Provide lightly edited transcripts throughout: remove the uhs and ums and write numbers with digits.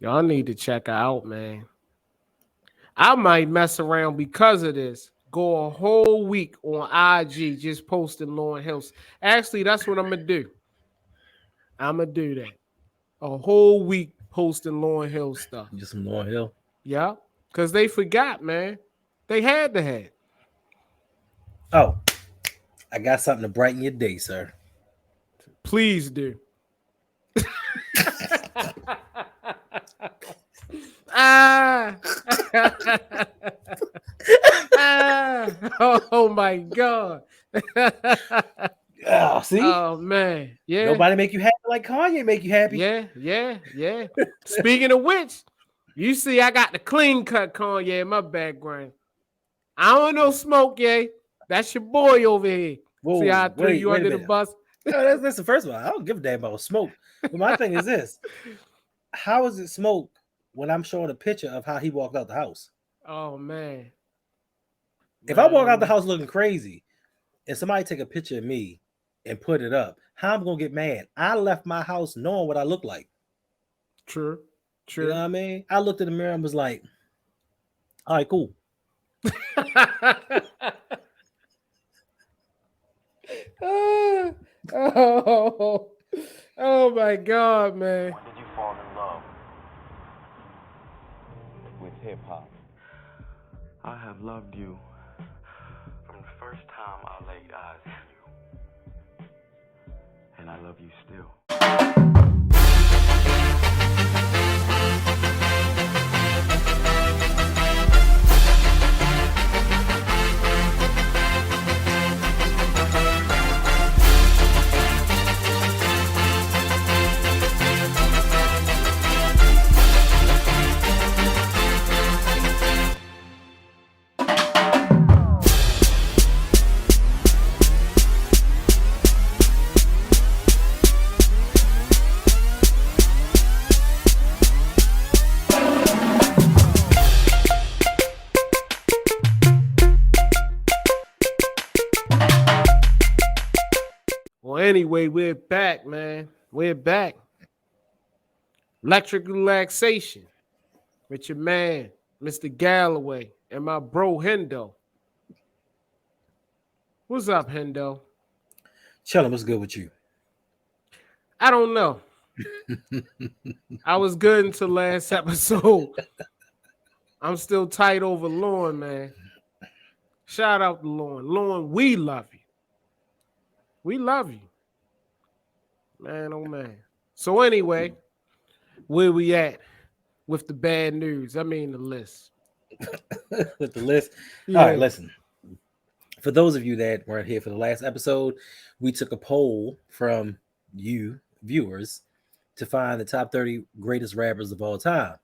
Y'all need to check her out, man. I might mess around because of this. Go a whole week on IG just posting Lauryn Hills. Actually, that's what I'm gonna do. I'm gonna do that. A whole week posting Lauryn Hill stuff. Just some Lauryn Hill. Yeah, because they forgot, man. They had to have. Oh, I got something to brighten your day, sir. Please do. ah. Oh my God. Oh, see? Oh man. Yeah. Nobody make you happy like Kanye make you happy. Yeah. Speaking of which, you see, I got the clean cut Kanye in my background. I don't know Smoke, yeah. That's your boy over here. See Whoa, how I threw you wait a under the minute. bus? Listen, first of all, I don't give a damn about smoke. But my thing is this: how is it smoke when I'm showing a picture of how he walked out the house? Oh man. If I walk Oh, out the man. house looking crazy and somebody take a picture of me and put it up, how I'm gonna get mad? I left my house knowing what I look like. True. You know what I mean? I looked in the mirror and was like, all right, cool. oh, oh my God, man. When did you fall in love with hip hop? I have loved you from the first time I laid eyes on you. And I love you still. Well, anyway, we're back, man. We're back. Electric relaxation with your man, Mr. Galloway, and my bro Hendo. What's up, Hendo? Chillin', what's good with you? I don't know. I was good until last episode. I'm still tight over Lauren, man. Shout out to Lauren. Lauren, we love you. We love you. Man, oh man. So anyway, where we at with the bad news? I mean the list. With the list. Yeah. All right, listen. For those of you that weren't here for the last episode, we took a poll from you viewers to find the top 30 greatest rappers of all time.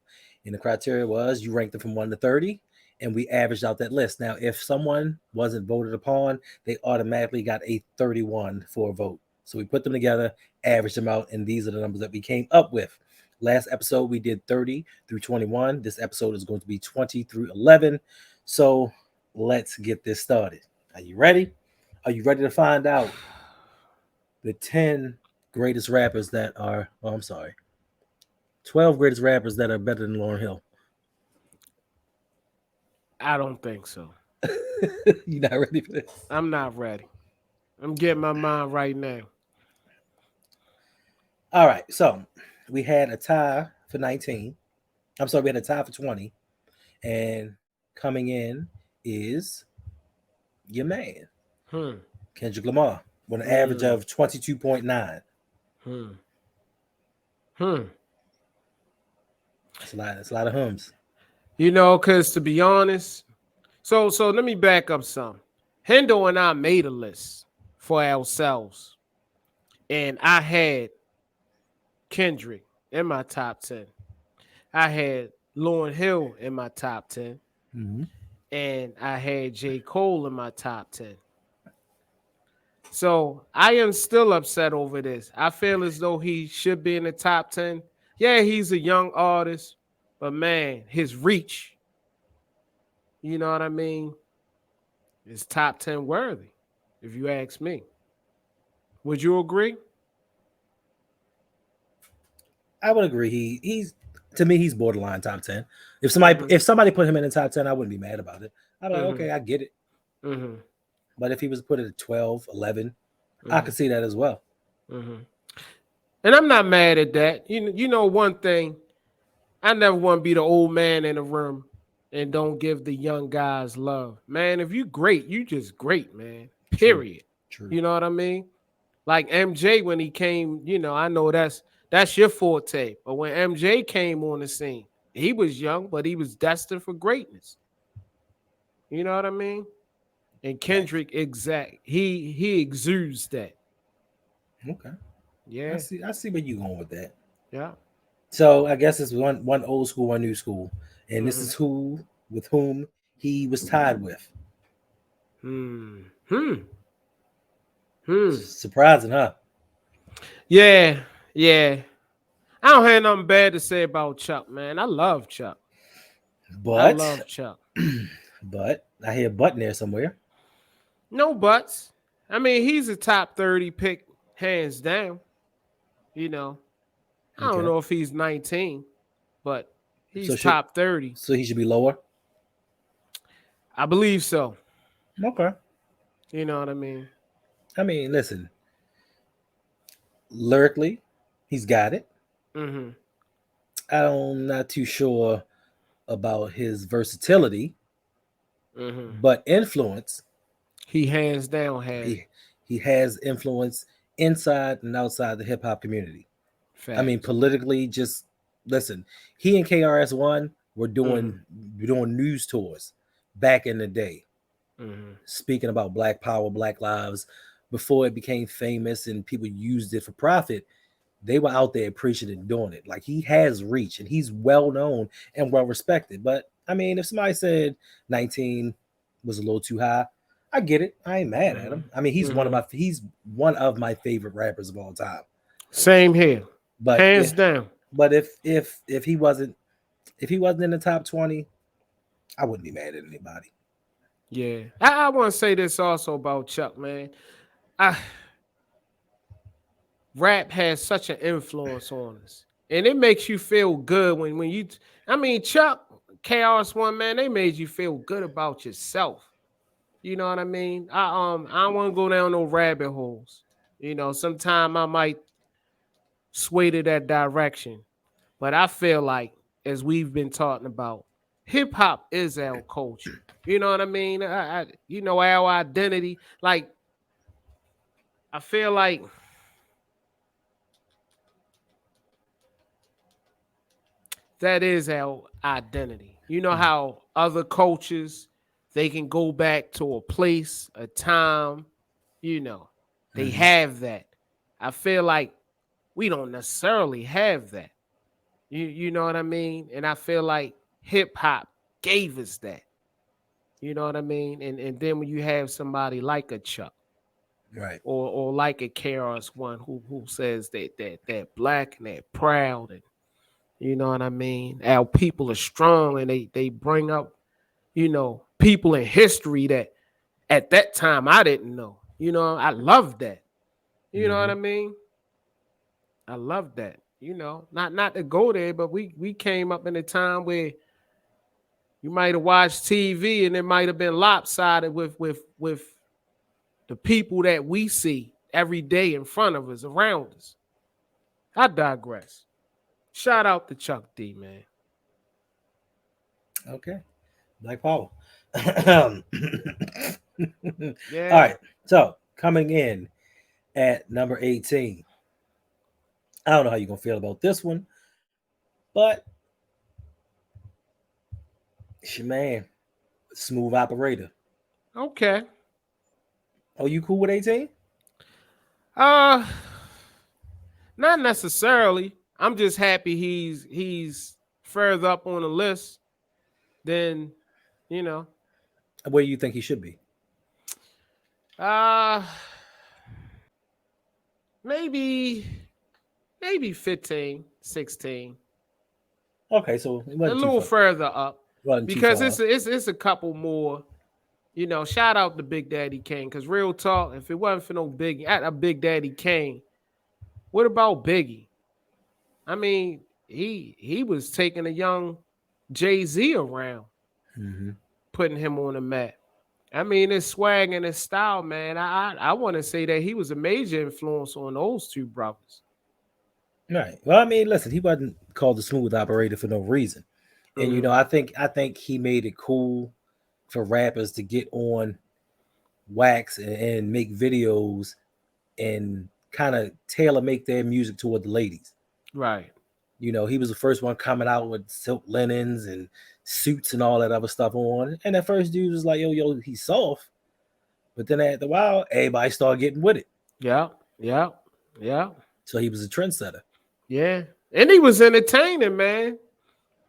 And the criteria was you ranked them from 1 to 30, and we averaged out that list. Now, if someone wasn't voted upon, they automatically got a 31 for a vote. So we put them together, averaged them out, and these are the numbers that we came up with. Last episode, we did 30 through 21. This episode is going to be 20 through 11. So let's get this started. Are you ready? Are you ready to find out the 10 greatest rappers that are, 12 greatest rappers that are better than Lauryn Hill? I don't think so. You not ready for this? I'm not ready. I'm getting my mind right now. All right, so we had a tie for 19. I'm sorry, we had a tie for 20. And coming in is your man, Kendrick Lamar, with an average of 22.9. That's a lot of hums. You know, because to be honest, so let me back up some. Hendo and I made a list for ourselves. And I had Kendrick in my top 10. I had Lauryn Hill in my top 10. Mm-hmm. And I had J. Cole in my top 10. So I am still upset over this. I feel as though he should be in the top 10. Yeah, he's a young artist, but man, his reach, you know what I mean, is top 10 worthy, if you ask me. Would you agree? I would agree. He's To me, he's borderline top 10. If somebody put him in the top 10, I wouldn't be mad about it. I'd be like, okay, I get it. But if he was put at 12, 11, I could see that as well. And I'm not mad at that. You know one thing, I never want to be the old man in the room and don't give the young guys love. Man, if you great, you just great, man. Period. True. You know what I mean? Like MJ when he came, I know that's your forte. But when MJ came on the scene, he was young, but he was destined for greatness. You know what I mean? And Kendrick, he exudes that. Okay. Yeah. I see where you going with that. Yeah. So I guess it's one old school, one new school. And this is with whom he was tied with. Surprising, huh? Yeah. I don't have nothing bad to say about Chuck, man. I love Chuck. I love Chuck. But I hear a but in there somewhere. No buts. I mean, he's a top 30 pick, hands down. I don't know if he's 19, but he's top 30. So he should be lower? I believe so. Okay. You know what I mean? I mean, listen. Lyrically, he's got it. I'm not too sure about his versatility, but influence. He hands down has. He has influence inside and outside the hip hop community. Fact. I mean, politically, just listen. He and KRS-One were doing news tours back in the day, speaking about Black Power, Black Lives. Before it became famous and people used it for profit, they were out there preaching and doing it. Like, he has reach and he's well known and well respected. But I mean, if somebody said 19 was a little too high, I get it. I ain't mad at him. I mean, he's one of my favorite rappers of all time. Same here. But hands down. But if he wasn't in the top 20, I wouldn't be mad at anybody. Yeah. I want to say this also about Chuck, man. Rap has such an influence on us. And it makes you feel good when you Chuck, KRS-One, man, they made you feel good about yourself. You know what I mean? I don't want to go down no rabbit holes. Sometime I might sway to that direction. But I feel like, as we've been talking about, hip hop is our culture. You know what I mean? Our identity. Like, I feel like that is our identity. You know how other cultures, they can go back to a place, a time, they have that. I feel like we don't necessarily have that. You know what I mean? And I feel like hip hop gave us that. You know what I mean? And then when you have somebody like a Chuck, right, or like a KRS-One who says that black and they're proud, and you know what I mean? Our people are strong, and they bring up, people in history that at that time I didn't know. I love that. You know what I mean? I love that. Not to go there, but we came up in a time where you might have watched TV and it might have been lopsided with the people that we see every day in front of us, around us. I digress. Shout out to Chuck D, man. Okay. Black Power. Yeah. All right. So, coming in at number 18. I don't know how you're going to feel about this one, but it's your man, Smooth Operator. Okay. Oh, you cool with 18? Not necessarily. I'm just happy he's further up on the list than, Where do you think he should be? Maybe 15, 16. Okay, so A little further up. Because it's a couple more. Shout out to Big Daddy Kane. Because real talk, if it wasn't for no Big Daddy Kane, what about Biggie? I mean, he was taking a young Jay-Z around, Mm-hmm. putting him on the map. I mean, his swag and his style, man. I want to say that he was a major influence on those two brothers. Right. Well, I mean, listen, he wasn't called the smooth operator for no reason. And Mhm. I think he made it cool for rappers to get on wax and make videos and kind of tailor make their music toward the ladies. Right. He was the first one coming out with silk linens and suits and all that other stuff on. And at first, dude was like, yo, he's soft. But then after a while, everybody started getting with it. Yeah. Yeah. Yeah. So he was a trendsetter. Yeah. And he was entertaining, man.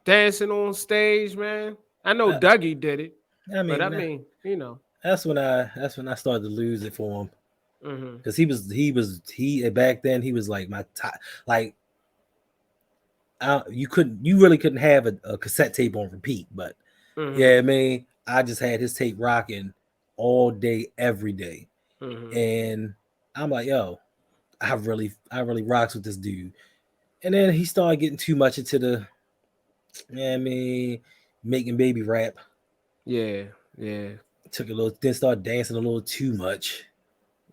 Dancing on stage, man. I know Uh, Dougie did it, I but I mean, mean, that's when I started to lose it for him. mhm. Because he back then he was like my top, like you really couldn't have a cassette tape on repeat, but Mhm. yeah, I mean, I just had his tape rocking all day, every day, Mhm. and I'm like, yo, I really rocks with this dude. And then he started getting too much into the, yeah, I mean, making baby rap. Yeah. Yeah. Took a little, then started dancing a little too much.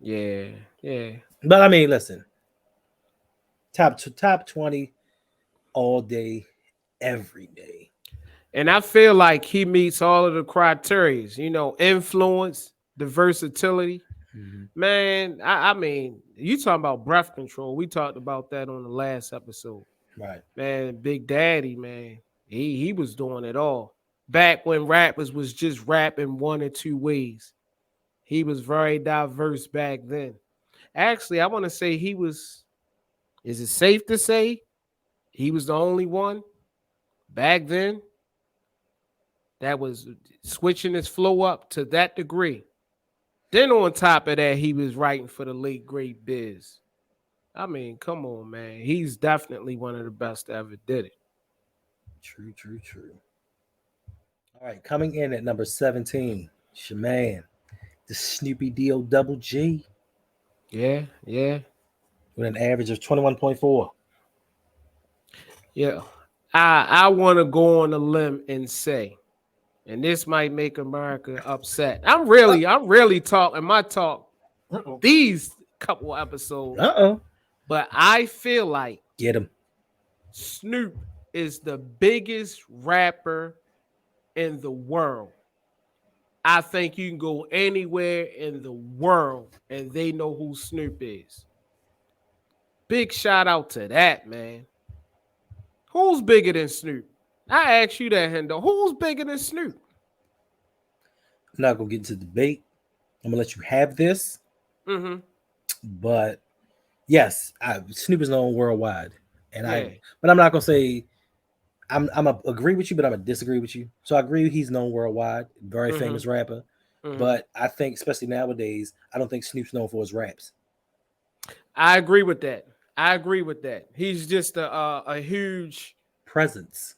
Yeah. Yeah. But I mean, listen, top 20 all day, every day. And I feel like he meets all of the criteria, influence, the versatility. Mm-hmm. Man, I mean, you talking about breath control. We talked about that on the last episode. Right. Man, Big Daddy, man, he was doing it all. Back when rappers was just rapping one or two ways. He was very diverse back then. Actually, I want to say is it safe to say he was the only one back then that was switching his flow up to that degree? Then on top of that, he was writing for the late great Biz. I mean, come on, man. He's definitely one of the best that ever did it. True, true, true. All right, coming in at number 17, Shaman, the Snoopy D-O double G, Yeah, yeah, with an average of 21.4. yeah. I want to go on a limb and say, and this might make America upset. I'm really talking my talk Uh-oh. these couple episodes, Uh-oh. but I feel like Get him. Snoop is the biggest rapper in the world. I think you can go anywhere in the world and they know who Snoop is. Big shout out to that, man. Who's bigger than Snoop? I ask you that, Hendo. Who's bigger than Snoop? I'm not going to get into debate. I'm going to let you have this. Mm-hmm. But yes, Snoop is known worldwide. And Yeah. but I'm not going to say, I'm a agree with you, but I'm going to disagree with you. So I agree he's known worldwide, very famous rapper. Mm-hmm. But I think, especially nowadays, I don't think Snoop's known for his raps. I agree with that. He's just a huge Presence.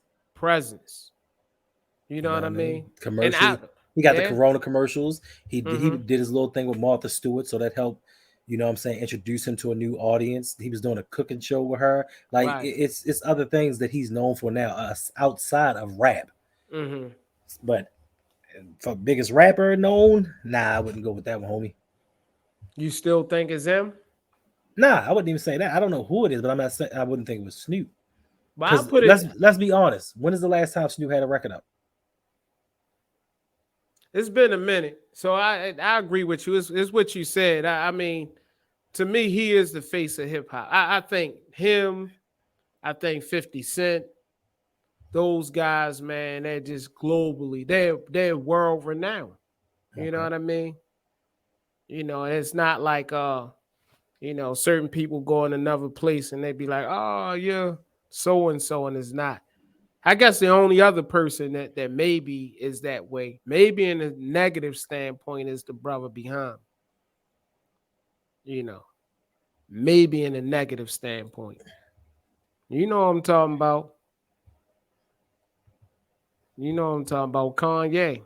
You know what I mean? Commercials. He got the yeah. Corona commercials. He Mhm. did his little thing with Martha Stewart, so that helped, introduce him to a new audience. He was doing a cooking show with her. Like Right. it's other things that he's known for now, outside of rap. Mm-hmm. But for biggest rapper known, nah, I wouldn't go with that one, homie. You still think it's him? Nah, I wouldn't even say that. I don't know who it is, but I'm not saying I wouldn't think it was Snoop. But I'll Because put it. let's be honest. When is the last time Snoop had a record up? It's been a minute, so I agree with you. It's what you said. I mean, to me, he is the face of hip hop. I think him. I think 50 Cent. Those guys, man, they're just globally. They're world renowned. You know what I mean? It's not like certain people go in another place and they be like, oh yeah, so and so, and it's not. I guess the only other person that maybe is that way, maybe in a negative standpoint, is the brother behind. Maybe in a negative standpoint. You know what I'm talking about. Kanye.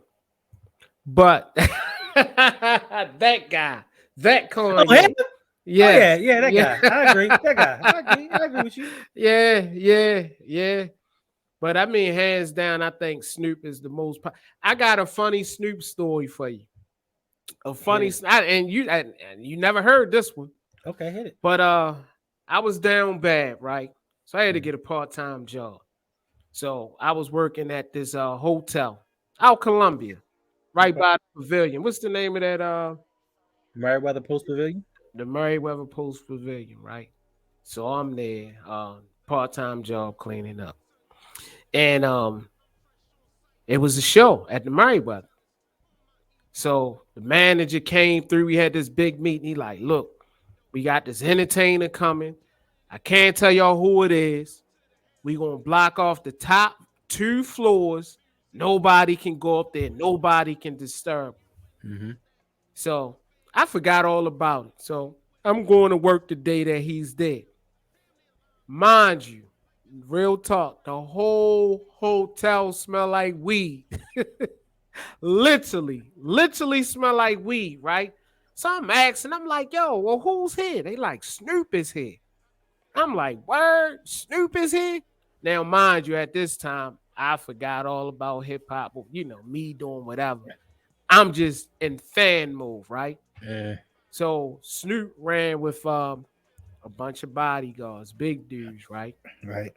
But that guy, that Kanye. Yeah. Yeah, that guy. I agree. That guy. I agree with you. Yeah. But I mean, hands down, I think Snoop is the most. I got a funny Snoop story for you. A funny, and you never heard this one. Okay, hit it. But I was down bad, right? So I had to get a part-time job. So I was working at this hotel out Columbia, right by the pavilion. What's the name of that? Meriwether Post Pavilion. The Meriwether Post Pavilion, right? So I'm there, part-time job cleaning up. And it was a show at the Meriwether. So the manager came through. We had this big meeting. He like, look, we got this entertainer coming. I can't tell y'all who it is. We gonna block off the top 2 floors. Nobody can go up there. Nobody can disturb. Mm-hmm. So I forgot all about it. So I'm going to work the day that he's there. Mind you, real talk, the whole hotel smell like weed. literally smell like weed, right? So I'm asking, I'm like, yo, well, who's here? They like, Snoop is here. I'm like, word, Snoop is here? Now, mind you, at this time, I forgot all about hip hop, me doing whatever. I'm just in fan mode, right? Yeah. So Snoop ran with a bunch of bodyguards, big dudes, right? Right.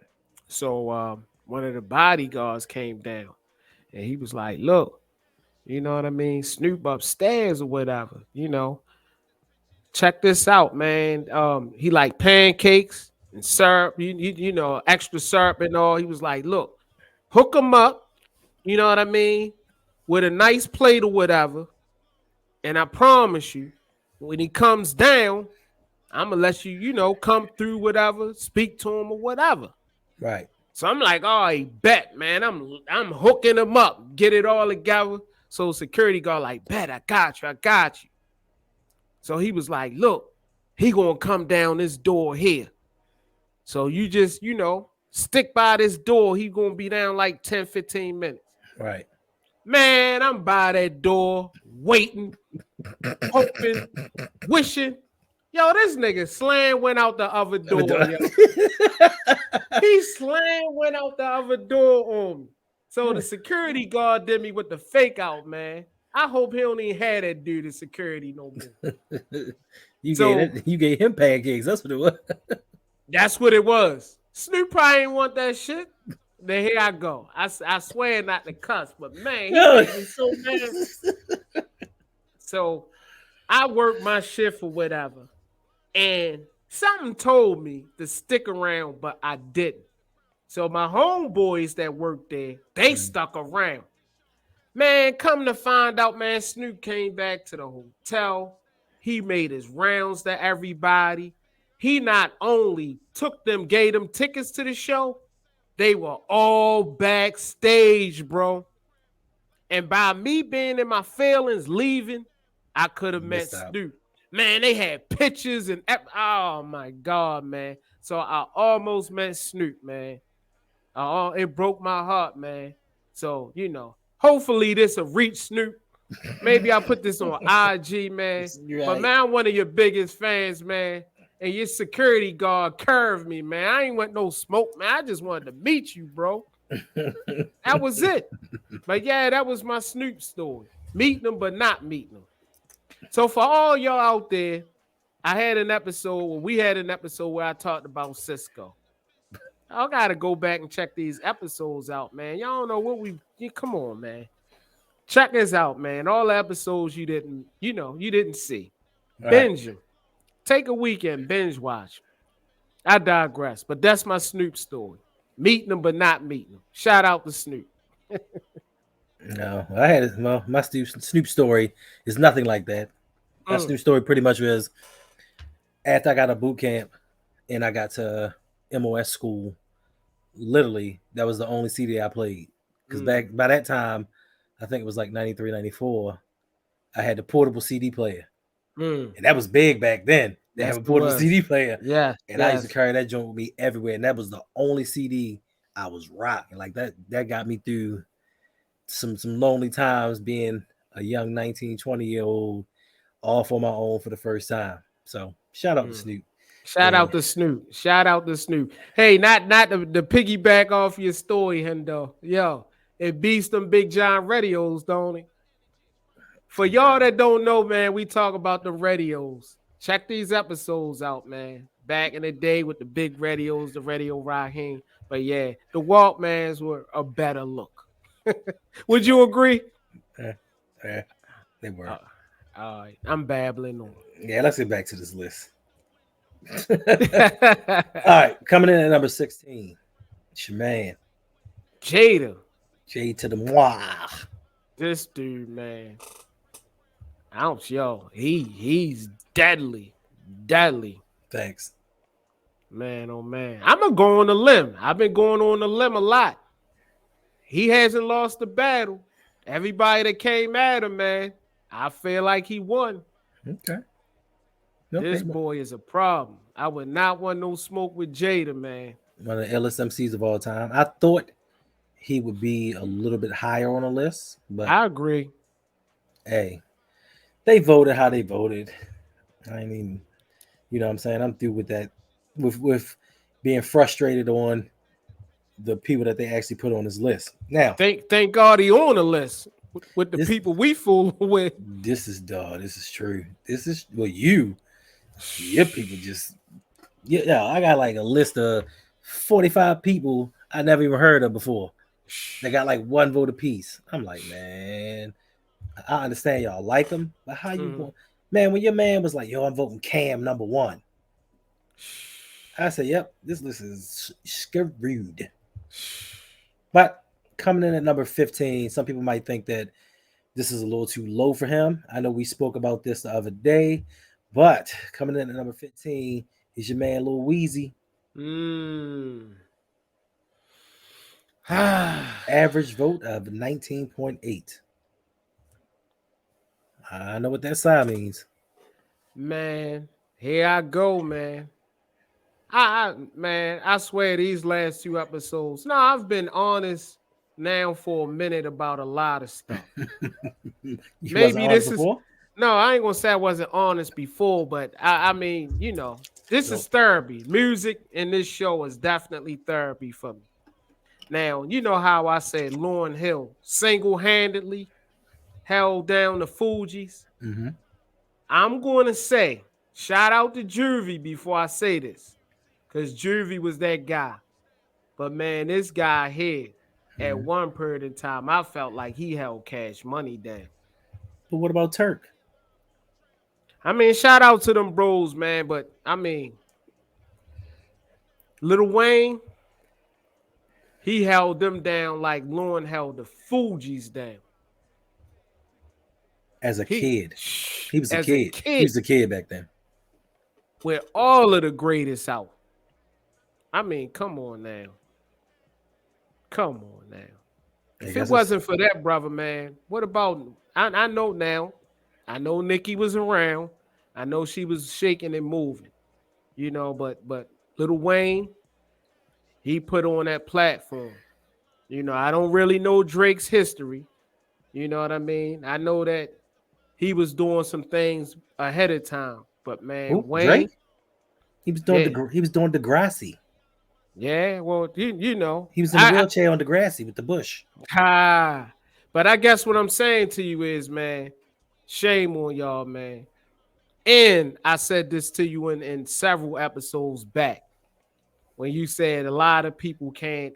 So one of the bodyguards came down and he was like, look, you know what I mean? Snoop upstairs or whatever, check this out, man. He like pancakes and syrup, extra syrup and all. He was like, look, hook him up, you know what I mean, with a nice plate or whatever. And I promise you, when he comes down, I'm gonna let you, come through whatever, speak to him or whatever. Right. So I'm like, oh, he bet, man. I'm hooking him up, get it all together. So security guard like, bet, I got you. So he was like, look, he gonna come down this door here. So you just, stick by this door. He gonna be down like 10, 15 minutes. Right. Man, I'm by that door, waiting, hoping, wishing. Yo, this nigga slam went out the other door. Yo. He slam went out the other door on me. So the security guard did me with the fake out, man. I hope he don't even have that dude in security no more. You gave him pancakes. That's what it was. That's what it was. Snoop probably didn't want that shit. Then here I go. I swear not to cuss, but man, he made me so mad. So I worked my shift or whatever. And something told me to stick around, but I didn't. So my homeboys that worked there, they stuck around. Man, come to find out, man, Snoop came back to the hotel. He made his rounds to everybody. He not only gave them tickets to the show, they were all backstage, bro. And by me being in my feelings, leaving, I could have met Snoop. Man, they had pictures and oh my God, man. So I almost met Snoop, man. It broke my heart, man. So, hopefully this will reach Snoop. Maybe I'll put this on IG, man. Right. But man, I'm one of your biggest fans, man. And your security guard curved me, man. I ain't want no smoke, man. I just wanted to meet you, bro. That was it. But yeah, that was my Snoop story. Meeting them, but not meeting them. So for all y'all out there, we had an episode where I talked about Cisco. I gotta go back and check these episodes out, man. Y'all don't know what come on, man. Check this out, man. All the episodes you didn't see. Right. Binge them. Take a weekend, binge watch. I digress, but that's my Snoop story. Meeting them, but not meeting them. Shout out to Snoop. No, my Snoop story is nothing like that. My Snoop story pretty much was after I got a boot camp and I got to MOS school. Literally, that was the only CD I played. Because by that time, I think it was like 93, 94, I had the portable CD player. And that was big back then. They have a portable CD player. Yeah. And I used to carry that joint with me everywhere. And that was the only CD I was rocking. Like that got me through some lonely times being a young 19, 20-year-old off on my own for the first time. So shout out to Snoop. Shout out to Snoop. Shout out to Snoop. Hey, not the piggyback off your story, Hendo. Yo, it beats them Big John radios, don't it? For y'all that don't know, man, we talk about the radios. Check these episodes out, man. Back in the day with the big radios, the Radio Raheem. But yeah, the Walkmans were a better look. Would you agree? They were. All right, I'm babbling on. Yeah, let's get back to this list. All right, coming in at number 16. It's your man. Jada. J to the moi. This dude, man. He's deadly. Deadly. Thanks. Man, oh man. I'm gonna go on a limb. I've been going on a limb a lot. He hasn't lost the battle. Everybody that came at him, man, I feel like he won. Okay. This boy is a problem. I would not want no smoke with Jada, man. One of the illest MCs of all time. I thought he would be a little bit higher on the list, but I agree. Hey, they voted how they voted. I mean, you know what I'm saying? I'm through with that, with being frustrated on the people that they actually put on this list. Now, thank God he on the list with the people we fool with. This is true. This is your people just I got like a list of 45 people I never even heard of before. They got like one vote apiece. I'm like, man, I understand y'all like them, but how you want, man? When your man was like, yo, I'm voting Cam number 1. I said, yep, this list is screwed. But coming in at number 15, some people might think that this is a little too low for him. I know we spoke about this the other day, but coming in at number 15 is your man Lil Weezy. Average vote of 19.8. I know what that sign means. Man, here I go, man. I swear these last 2 episodes. No, I've been honest now for a minute about a lot of stuff. Maybe this is no, I ain't gonna say I wasn't honest before, but I mean, you know, this is therapy. Music in this show is definitely therapy for me. Now, you know how I said Lauryn Hill single-handedly held down the Fugees. I'm going to say, shout out to Juvie before I say this, because Juvie was that guy. But man, this guy here, at one period in time, I felt like he held Cash Money down. But what about Turk? I mean, shout out to them bros, man. But I mean, Lil Wayne, he held them down like Lauryn held the Fugees down. As a kid. He was a kid. He was a kid back then. With all of the greatest out. I mean, come on now. Come on now. If it wasn't for that, brother, man, what about, I know now. I know Nikki was around. I know she was shaking and moving. You know, but Lil Wayne, he put on that platform. You know, I don't really know Drake's history. You know what I mean? I know that he was doing some things ahead of time. But man, Wayne, Drake? He was doing Degrassi. Yeah, well, you know. He was in a wheelchair on Degrassi with the bush. But I guess what I'm saying to you is, man, shame on y'all, man. And I said this to you in several episodes back when you said a lot of people can't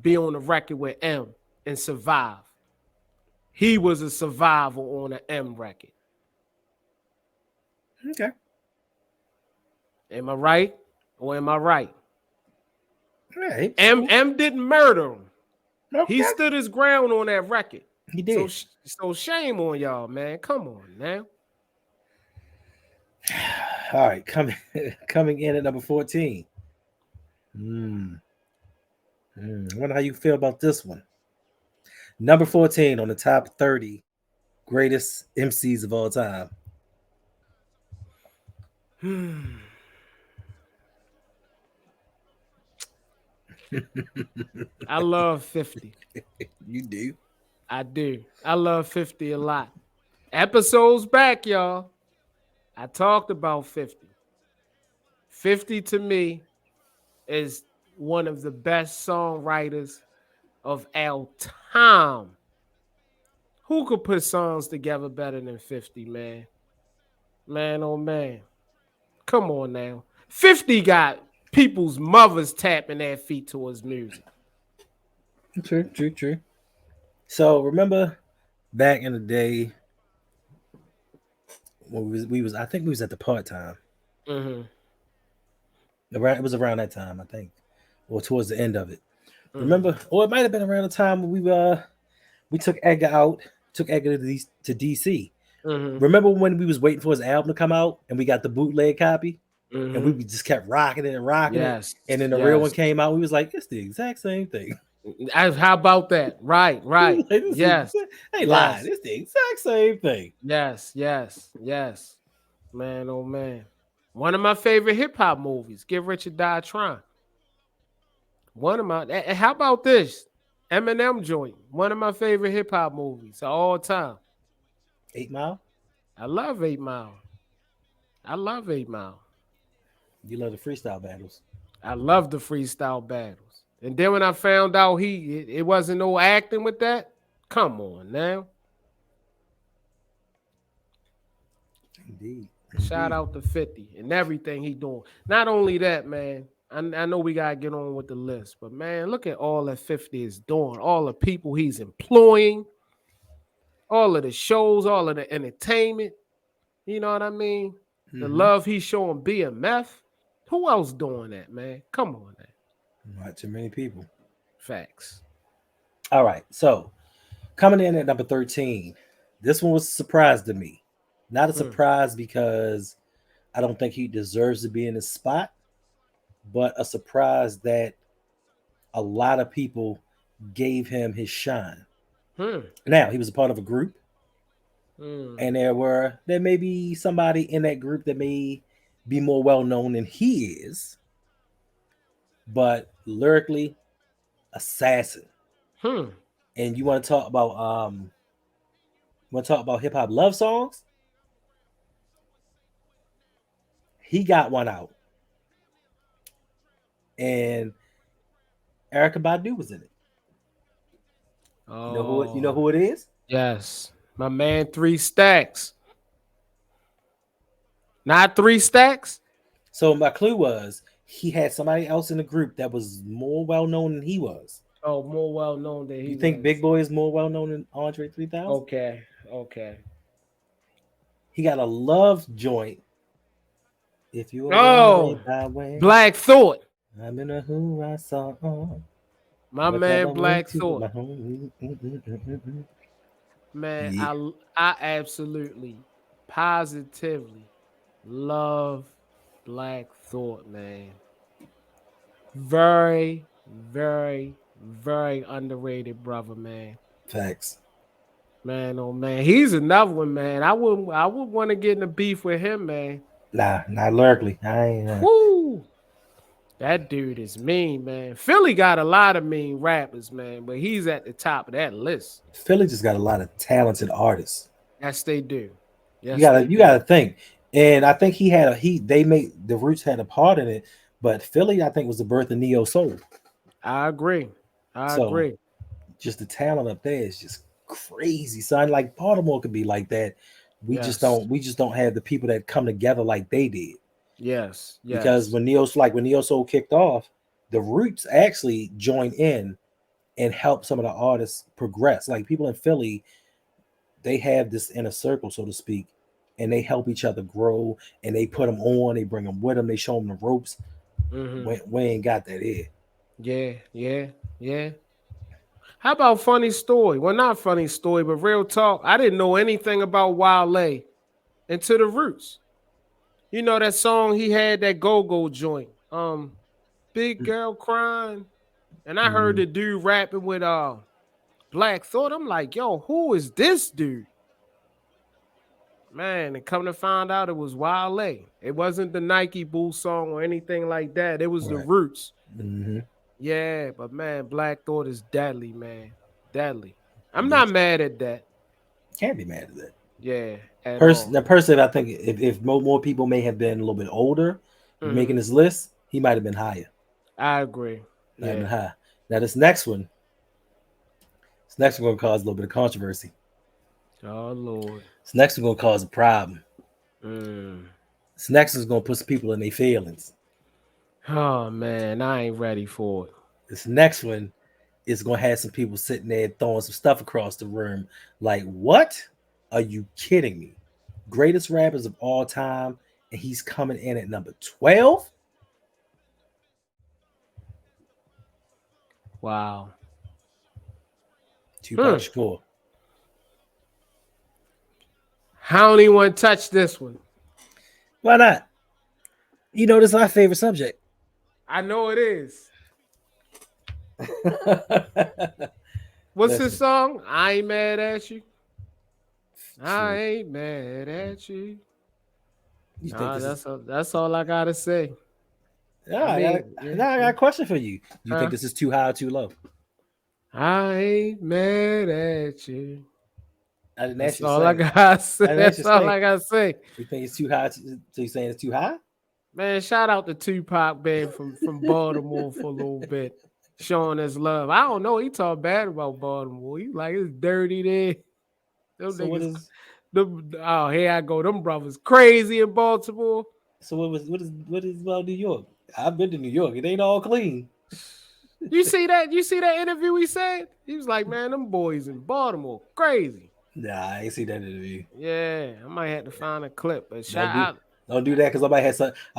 be on the record with M and survive. He was a survivor on an M record. Okay. Am I right? Or am I right? Right. M didn't murder him. Okay. He stood his ground on that record. He did. So shame on y'all, man. Come on now. All right, coming in at number 14. I wonder how you feel about this one. Number 14 on the top 30 greatest MCs of all time. I love 50. You do? I do. I love 50 a lot. Episodes back, y'all. I talked about 50. 50 to me is one of the best songwriters of our time. Who could put songs together better than 50, man? Man, oh man. Come on now. 50 got people's mothers tapping their feet to his music. True. So remember back in the day when we was I think we was at the part time. Mm-hmm. Around, it was around that time, I think, or towards the end of it. Mm-hmm. Remember, or it might have been around the time when we took Edgar out, took Edgar to DC. Mm-hmm. Remember when we was waiting for his album to come out and we got the bootleg copy? Mm-hmm. And we just kept rocking it and rocking Yes. it. And then the real one came out. We was like, it's the exact same thing. How about that? Right. Like, Yes. Hey, lying. It's the exact same thing. Yes. Man, oh man. One of my favorite hip hop movies, Get Rich or Die Trying. One of my, how about this? Eminem joint. One of my favorite hip hop movies of all time. 8 Mile? I love 8 Mile. You love the freestyle battles. I love the freestyle battles. And then when I found out it wasn't no acting with that, come on now. Indeed. Shout out to 50 and everything he doing. Not only that, man. I know we gotta get on with the list, but man, look at all that 50 is doing, all the people he's employing, all of the shows, all of the entertainment. You know what I mean? Mm-hmm. The love he's showing BMF. Who else doing that, man? Come on, man. Not too many people. Facts. All right, so coming in at number 13, this one was a surprise to me. Not a surprise because I don't think he deserves to be in this spot, but a surprise that a lot of people gave him his shine. Now, he was a part of a group, and there may be somebody in that group that may be more well-known than he is, but lyrically, assassin. And you want to talk about hip-hop love songs? He got one out. And Erykah Badu was in it. Oh. You know who it is? Yes. My man 3 Stacks. Not 3 Stacks? So my clue was he had somebody else in the group that was more well-known than he was. Oh, more well-known than he was. You think Big Boy is more well-known than Andre 3000? Okay. He got a love joint. If you Black Thought. I'm in a who I saw. My man Black Thought. Man, yeah. I absolutely, positively love Black Thought, man. Very, very, very underrated brother, man. Facts. Man, oh man, he's another one, man. I would want to get in a beef with him, man. Nah, not lyrically. I ain't. Woo! That dude is mean, man. Philly got a lot of mean rappers, man, but he's at the top of that list. Philly just got a lot of talented artists. Yes, they do. Yes, you gotta think. And I think they made the Roots had a part in it, but Philly, I think, was the birth of neo soul. I agree. I agree. Just the talent up there is just crazy, son. Like Baltimore could be like that. We just don't have the people that come together like they did. Yes. Because when neo soul kicked off, the Roots actually joined in and helped some of the artists progress. Like people in Philly, they have this inner circle, so to speak, and they help each other grow, and they put them on, they bring them with them, they show them the ropes. We ain't got that here. Yeah. How about funny story? Well, not funny story, but real talk. I didn't know anything about Wale until the Roots. You know that song he had, that go-go joint, Big Girl Crying, and I heard the dude rapping with Black Thought. I'm like, yo, who is this dude? Man, and come to find out, it was Wale. It wasn't the Nike Boo song or anything like that. It was the Roots. Yeah, but man, Black Thought is deadly, man. Deadly. I'm not mad at that. Can't be mad at that. Yeah, at all. Personally, I think if more people may have been a little bit older making this list, he might have been higher. I agree. Might have been Yeah. high. Now this next one going to cause a little bit of controversy. Oh Lord. This next one going to cause a problem. Mm. This next one's going to put some people in their feelings. Oh man, I ain't ready for it. This next one is going to have some people sitting there throwing some stuff across the room. Like, what? Are you kidding me? Greatest rappers of all time, and he's coming in at number 12? Wow. Tupac Shakur. I don't even want to touch this one. Why not? You know, this is our favorite subject. I know it is. What's his song? I ain't mad at you. I ain't mad at you. Nah, that's all I gotta say. I got a question for you. You think this is too high or too low? I ain't mad at you. I didn't That's ask you. all I gotta say. That's all I gotta say. You think it's too high? So you saying it's too high? Man, shout out to Tupac being from Baltimore for a little bit, showing his love. I don't know. He talk bad about Baltimore. He like it's dirty there. Them So niggas, oh, here I go. Them brothers crazy in Baltimore. So what is about New York? I've been to New York. It ain't all clean. You see that? You see that interview he said? He was like, man, them boys in Baltimore crazy. Nah, I ain't see that interview. Yeah, I might have to find a clip, but don't do that because I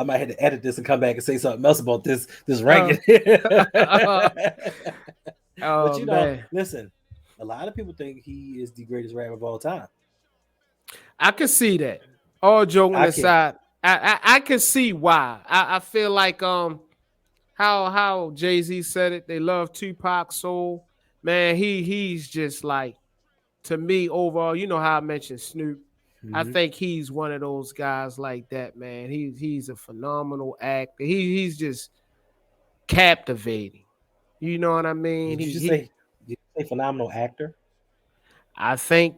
might have to edit this and come back and say something else about this ranking. But you know, man. Listen, a lot of people think he is the greatest rapper of all time. I can see that. All joking aside, I can see why. I feel like how Jay-Z said it. They love Tupac soul. Man, he's just like, to me overall. You know how I mentioned Snoop. Mm-hmm. I think he's one of those guys like that, man. He's a phenomenal actor. He's just captivating. You know what I mean? Did you say phenomenal actor? I think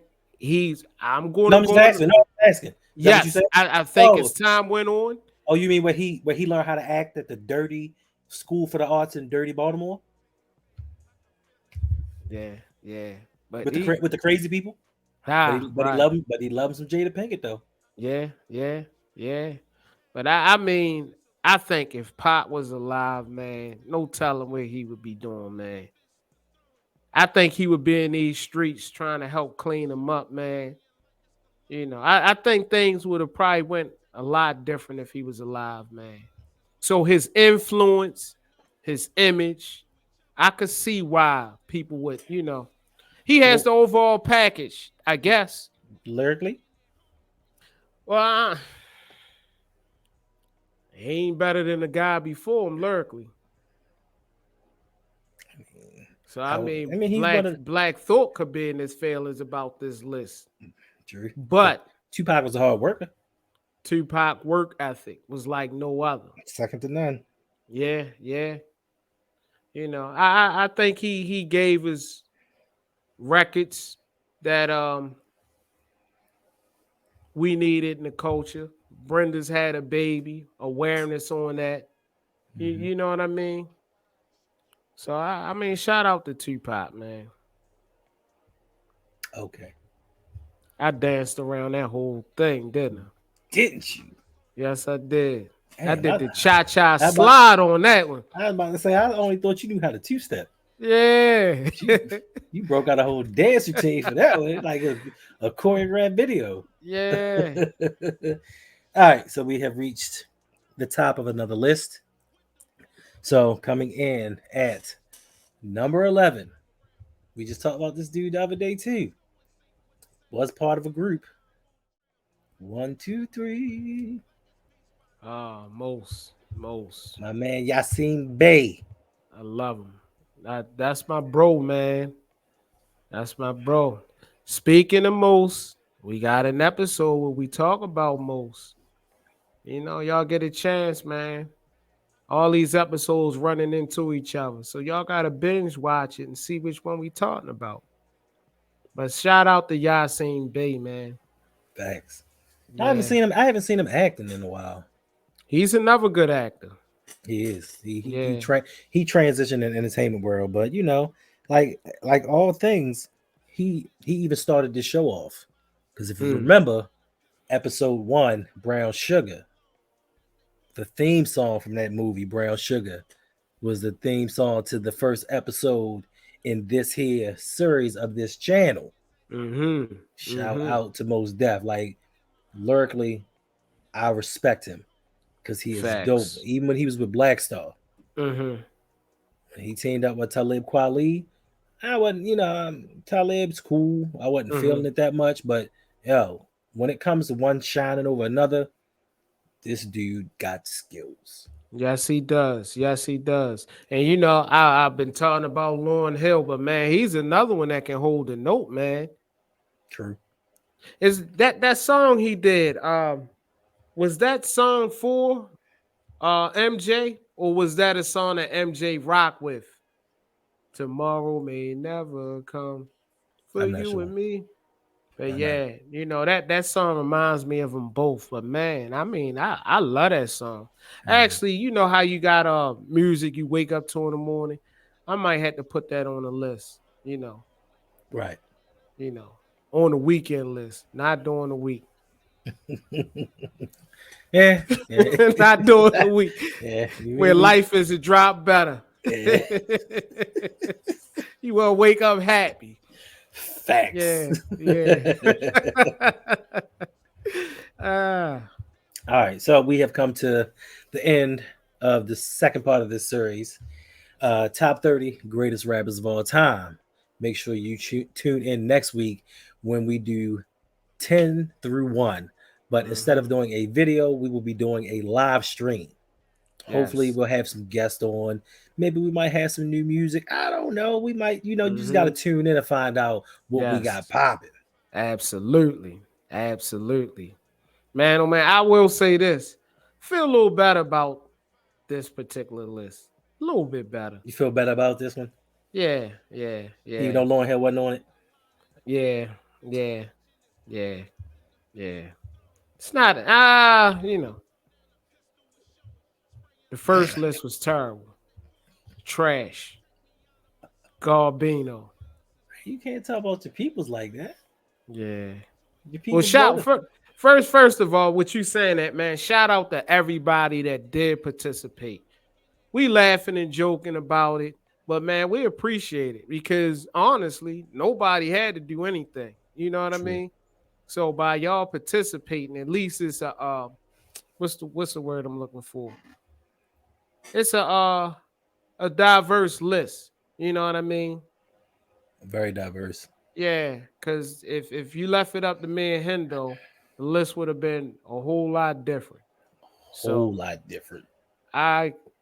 I'm going to go. I'm asking. Yes, I think as time went on. Oh, you mean where he learned how to act at the dirty School for the Arts in dirty Baltimore? Yeah. But with the crazy people. But he loved some Jada Pinkett though. Yeah. But I mean, I think if Pop was alive, man, no telling what he would be doing, man. I think he would be in these streets trying to help clean them up, man. You know, I think things would have probably went a lot different if he was alive, man. So his influence, his image, I could see why people would, you know. He has the overall package, I guess. Lyrically? Well, he ain't better than the guy before him lyrically. So I mean Black Thought could be in his feelings about this list. True. But Tupac was a hard worker. Tupac work ethic was like no other. Second to none. Yeah. You know, I think he gave his records that we needed in the culture. Brenda's Had a Baby, awareness on that. Mm-hmm. You know what I mean? So I mean, shout out to Tupac, man. Okay. I danced around that whole thing, didn't I? Didn't you? Yes, I did. I did the cha-cha slide on that one. I was about to say, I only thought you knew how to two-step. Yeah. You broke out a whole dance routine for that one, like a choreographed video. Yeah. All right, so we have reached the top of another list. So coming in at number 11, we just talked about this dude the other day too. Was part of a group. 1, 2, 3. Mos. My man Yasin Bey. I love him. That's my bro, man. That's my bro. Speaking of Mos, we got an episode where we talk about Mos. You know, y'all get a chance, man. All these episodes running into each other. So y'all got to binge watch it and see which one we talking about. But shout out to Yasin Bey, man. Facts. Yeah. I haven't seen him acting in a while. He's another good actor. He is. Yeah. He transitioned in the entertainment world, but like all things, he even started to show off. Because if you remember, episode 1, Brown Sugar, the theme song from that movie, Brown Sugar, was the theme song to the first episode in this here series of this channel. Shout out to Mos Def. Like, lyrically, I respect him because he is dope. Even when he was with Black Star, he teamed up with Talib Kweli. I wasn't, Talib's cool. I wasn't feeling it that much, but yo, when it comes to one shining over another, this dude got skills. Yes, he does. Yes, he does. And I've been talking about Lauryn Hill, but man, he's another one that can hold a note, man. True. Is that song he did? Was that song for MJ, or was that a song that MJ rock with? Tomorrow may never come for you and me. But yeah, that song reminds me of them both. But man, I mean, I love that song. Actually, you know how you got music you wake up to in the morning? I might have to put that on the list, Right. On the weekend list, not during the week. Yeah. Not during the week. Yeah. Where life is a drop better. Yeah. You will wake up happy. Facts. Yeah. All right. So we have come to the end of the second part of this series. Top 30 greatest rappers of all time. Make sure you tune in next week when we do 10 through 1. But instead of doing a video, we will be doing a live stream. Yes. Hopefully we'll have some guests on. Maybe we might have some new music. I don't know. We might, you just got to tune in and find out what we got popping. Absolutely. Man, oh man, I will say this. Feel a little better about this particular list. A little bit better. You feel better about this one? Yeah. Even though Lauryn Hill wasn't on it? Yeah. It's not, the first list was terrible. Trash. Garbino. You can't talk about your peoples like that. Yeah. Well, first of all, what you saying that, man, shout out to everybody that did participate. We laughing and joking about it, but man, we appreciate it because honestly, nobody had to do anything. You know what I mean? So by y'all participating, at least it's a what's the word I'm looking for? It's a diverse list. You know what I mean? Very diverse. Yeah, because if you left it up to me and Hendo, the list would have been a whole lot different.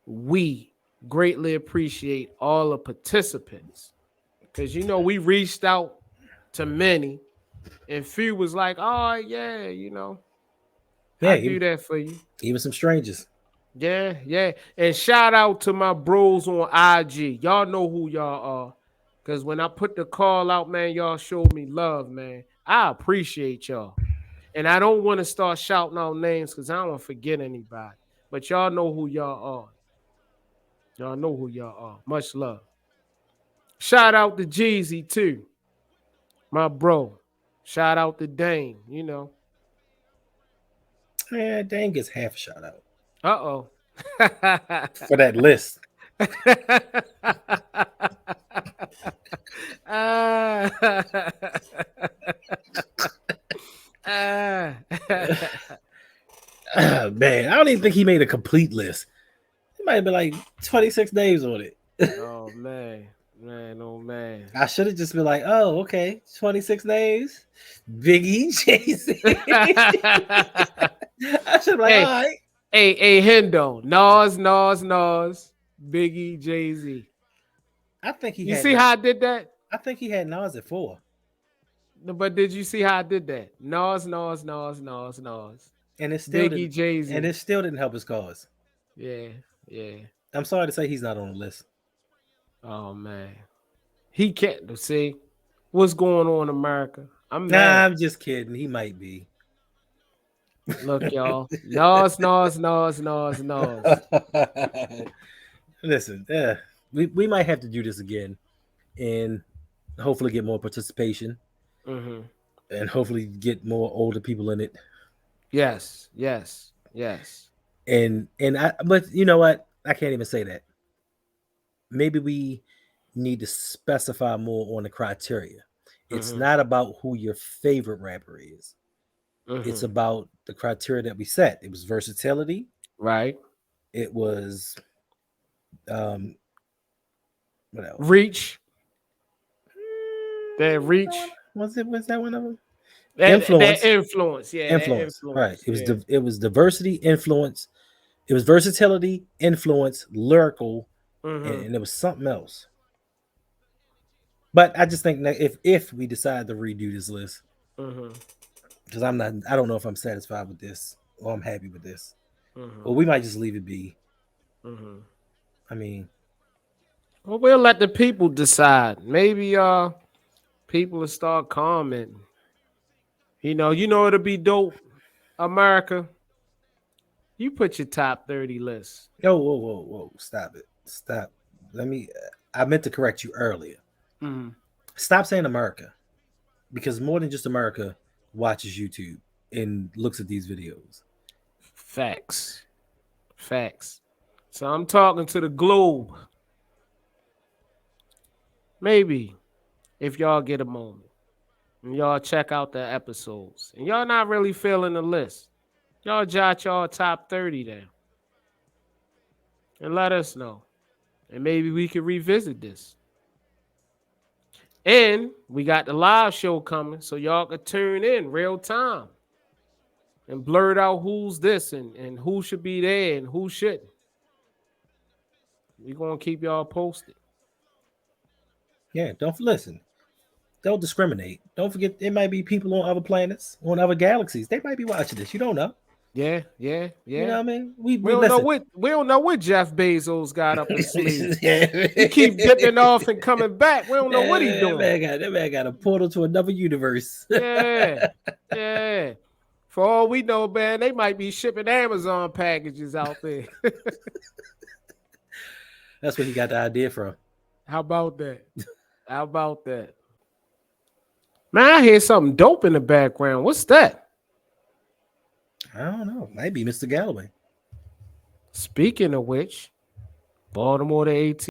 We greatly appreciate all the participants because we reached out to many, and few was like, "Oh yeah, I do that for you." Even some strangers. Yeah, and shout out to my bros on IG. Y'all know who y'all are. Because when I put the call out, man, y'all showed me love, man. I appreciate y'all. And I don't want to start shouting out names because I don't want to forget anybody. But y'all know who y'all are. Much love. Shout out to Jeezy, too. My bro. Shout out to Dane, Yeah, Dane gets half a shout out. Uh-oh. For that list. Man, I don't even think he made a complete list. He might have been like 26 names on it. Oh man. I should have just been like, oh, okay, 26 names. Biggie, Jay-Z. I should have been like, all right. Hey, Hendo. Nas, Biggie, Jay-Z. I think he You see how I did that? I think he had Nas at 4. No, but did you see how I did that? Nas. And it still Biggie, Jay-Z. And it still didn't help his cause. Yeah. I'm sorry to say he's not on the list. Oh man. He can't see what's going on in America. I'm just kidding. He might be. Look, y'all. Nos. Listen, we might have to do this again and hopefully get more participation Mm-hmm. and hopefully get more older people in it. Yes. But you know what? I can't even say that. Maybe we need to specify more on the criteria. It's Mm-hmm. not about who your favorite rapper is. It's Mm-hmm. about the criteria that we set. It was versatility. Right. It was um what else? Reach. That reach. Was that one of them? That Influence. influence. Yeah, that Influence. Right. influence. It was Yeah. it was diversity, influence. It was versatility, influence, lyrical, Mm-hmm. and there was something else. But I just think that if we decide to redo this list, Mm-hmm. because I don't know if I'm satisfied with this or I'm happy with this. Mm-hmm. Or we might just leave it be. Mm-hmm. I mean, Well, we'll let the people decide. Maybe people will start commenting. It'll be dope. America, you put your top 30 list. whoa, stop it, stop. Let me. I meant to correct you earlier. Mm-hmm. Stop saying America, because more than just America watches YouTube and looks at these videos. Facts. So I'm talking to the globe. Maybe if y'all get a moment and y'all check out the episodes and y'all not really feeling the list, y'all jot y'all top 30 down and let us know. And maybe we can revisit this. And we got the live show coming, so y'all can tune in real time and blurt out who's this and who should be there and who shouldn't. We're going to keep y'all posted. Yeah, don't listen. Don't discriminate. Don't forget, there might be people on other planets, on other galaxies. They might be watching this. You don't know. Yeah. You know what I mean? We don't listen. we don't know what Jeff Bezos got up his sleeve. Yeah. He keep dipping off and coming back. We don't know what he doing. That man got a portal to another universe. Yeah. For all we know, man, they might be shipping Amazon packages out there. That's where he got the idea from. How about that? Man, I hear something dope in the background. What's that? I don't know. Might be Mr. Galloway. Speaking of which, Baltimore to AT.